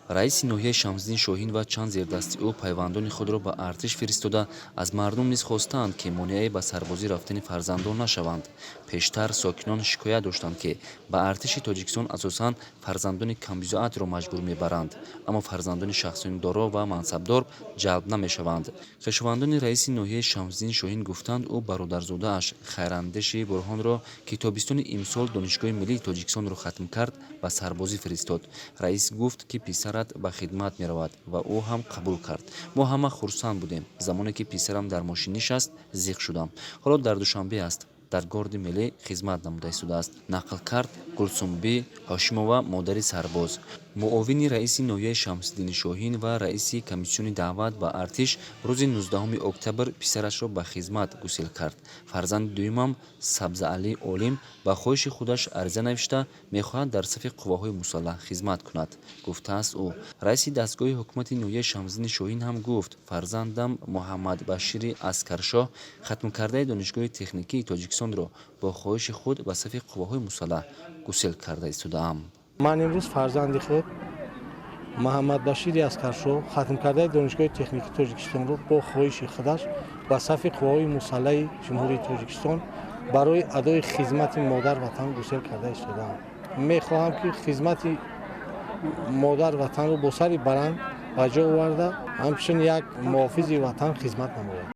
раиси ноҳияи Шамсиддин Шоҳин ва чанд зердасти ӯ пайвандони худро ба артиш фиристода, аз мардум низ хостаанд, ки монеае ба сарбозӣ рафтани фарзандон нашаванд. Пештар сокинон шикоят доштанд, ки ба артиши Тоҷикистон асосан фарзандони камбизоатро маҷбур мебаранд, аммо фарзандони шахсони доро ва мансабдор ҷалб намешаванд. хешовандони раиси ноҳияи Шамсиддин Шоҳин гуфтанд, ӯ бародарзодааш Хайрандеши Бурҳонро, ки тобистони имсол Донишгоҳи Миллии Тоҷикистонро хатм кард, ба сарбозӣ фиристод. Раис гуфт, ки писарат ба хидмат меравад ва ӯ ҳам қабул кард. Мо ҳама хурсанд будем. Замоне ки писарам дар мошин нишаст, зиқ шудам. ҳоло дар Душанбе аст. дар горди миллӣ хизмат намуда истодааст. нақл кард Гулсумбӣ Ҳошимова, модари сарбоз. муовини раиси ноҳияи Шамсиддини Шоҳин ва раиси комиссиони даъват ба артиш рӯзи 19 октябр писарашро ба хизмат гусел кард. фарзанди дуюмам Сабзаалӣ Олим ба хоҳиши худаш ариза навишта, мехоҳад дар сафи қувваҳои мусаллаҳ хизмат кунад, гуфтааст ӯ. раиси дастгоҳи ҳукумати ноҳияи Шамсиддини Шоҳин ҳам гуфт, фарзандам Муҳаммадбашири Аскаршоҳ хатмкардаи Донишгоҳи техникии Тоҷикистонро бо хоҳиши худ ба сафи қувваҳои мусаллаҳ гусел карда истодаам. ман имрӯз фарзанди худ Муҳаммадбашири Аскаршоҳ хатмкардаи Донишгоҳи техникии Тоҷикистонро бо хоҳиши худаш ба сафи қувваҳои мусаллаҳи Ҷумҳурии Тоҷикистон барои адои хизмати модар ватан гусел карда истодаам. мехоҳам, ки хизмати модар ватанро бо сари баланд ба ҷо оварда, ҳамчун як муҳофизи ватан хизмат намоям.